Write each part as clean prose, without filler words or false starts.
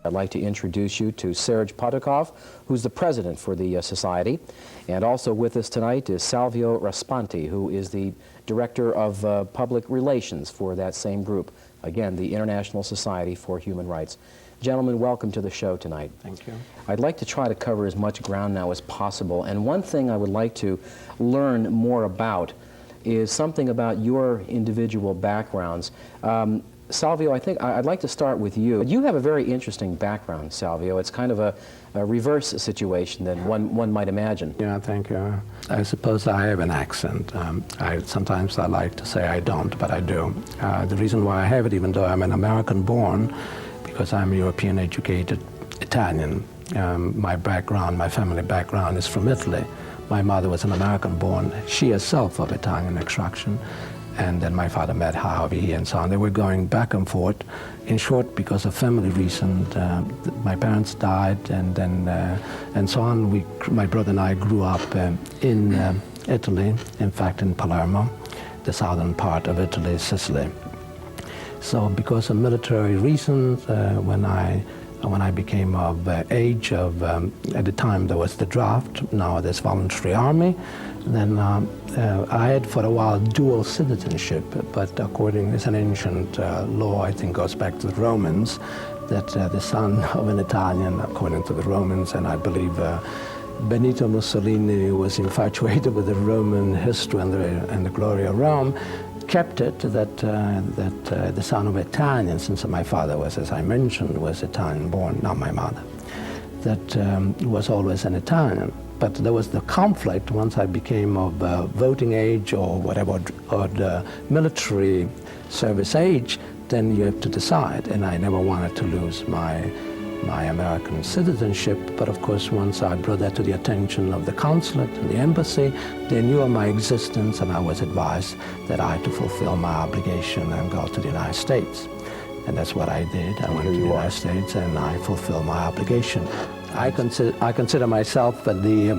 I'd like to introduce you to Serge Podokov, who's the president for the Society. And also with us tonight is Salvio Raspanti, who is the director of public relations for that same group. Again, the International Society for Human Rights. Gentlemen, welcome to the show tonight. Thank you. I'd like to try to cover as much ground now as possible. And one thing I would like to learn more about is something about your individual backgrounds. Salvio, I think I'd like to start with you. You have a very interesting background, Salvio. It's kind of a reverse situation than one might imagine. Yeah, thank you. I suppose I have an accent. Sometimes I like to say I don't, but I do. The reason why I have it, even though I'm an American-born, because I'm European-educated Italian. My background, my family background is from Italy. My mother was an American-born, she herself of Italian extraction. And then my father met Harvey and so on. They were going back and forth. In short, because of family reasons, my parents died, and then and so on. My brother and I grew up in Italy, in fact in Palermo, the southern part of Italy, Sicily. So because of military reasons, when I became of age of, at the time there was the draft, now there's voluntary army, then I had for a while dual citizenship, but according, it's an ancient law, I think goes back to the Romans, that the son of an Italian, according to the Romans, and I believe Benito Mussolini was infatuated with the Roman history and the glory of Rome, kept it that the son of Italian, since my father was, as I mentioned, was Italian-born, not my mother, that was always an Italian. But there was the conflict once I became of voting age or whatever, or the military service age, then you have to decide. And I never wanted to lose my American citizenship, but of course once I brought that to the attention of the consulate and the embassy, they knew of my existence, and I was advised that I had to fulfill my obligation and go to the United States. And that's what I did. I went to the United States and I fulfilled my obligation. I consider myself the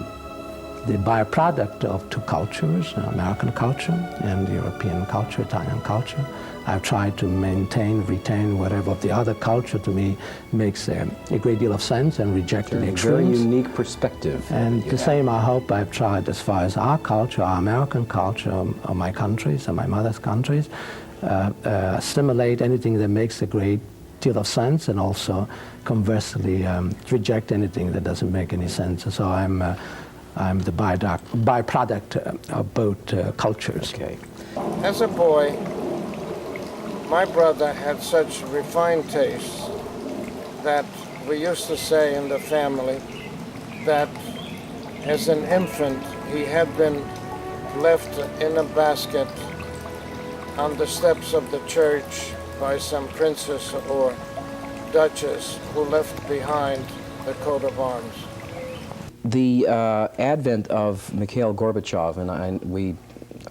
byproduct of two cultures, American culture and European culture, Italian culture. I've tried to maintain, retain whatever of the other culture to me makes a great deal of sense, and reject the extremes. Very unique perspective. And the same, I hope, I've tried as far as our culture, our American culture of my countries and my mother's countries, assimilate anything that makes a great deal of sense, and also conversely reject anything that doesn't make any sense. So I'm the byproduct of both cultures. Okay. As a boy, my brother had such refined tastes that we used to say in the family that as an infant he had been left in a basket on the steps of the church by some princess or duchess who left behind the coat of arms. The advent of Mikhail Gorbachev, and we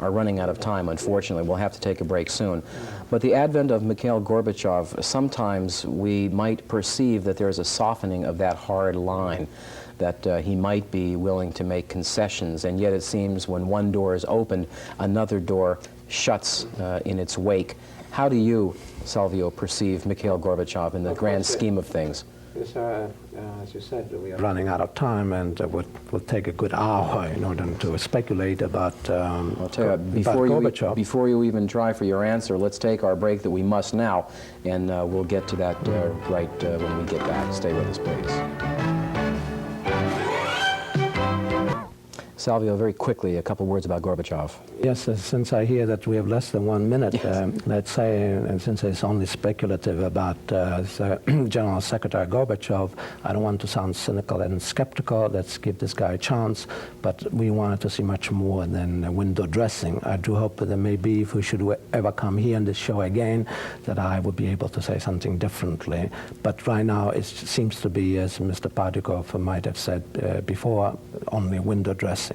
are running out of time, unfortunately. We'll have to take a break soon. But the advent of Mikhail Gorbachev, sometimes we might perceive that there's a softening of that hard line, that he might be willing to make concessions, and yet it seems when one door is opened, another door shuts in its wake. How do you, Salvio, perceive Mikhail Gorbachev in the grand scheme of things? Yes, as you said, we are running out of time, and we'll take a good hour in order to speculate about, I'll tell you, Gorbachev. Before you even try for your answer, let's take our break that we must now, and we'll get to that right when we get back. Stay with us, please. Salvio, very quickly, a couple words about Gorbachev. Yes, since I hear that we have less than 1 minute, yes. Let's say, and since it's only speculative about General Secretary Gorbachev, I don't want to sound cynical and skeptical. Let's give this guy a chance, but we wanted to see much more than window dressing. I do hope that maybe if we should ever come here on this show again, that I would be able to say something differently. But right now, it seems to be, as Mr. Podokov might have said before, only window dressing.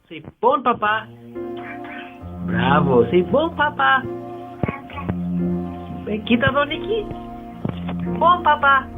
Say bon papa. Bravo. Say bon papa. Kita to, Nikki. Bon papa.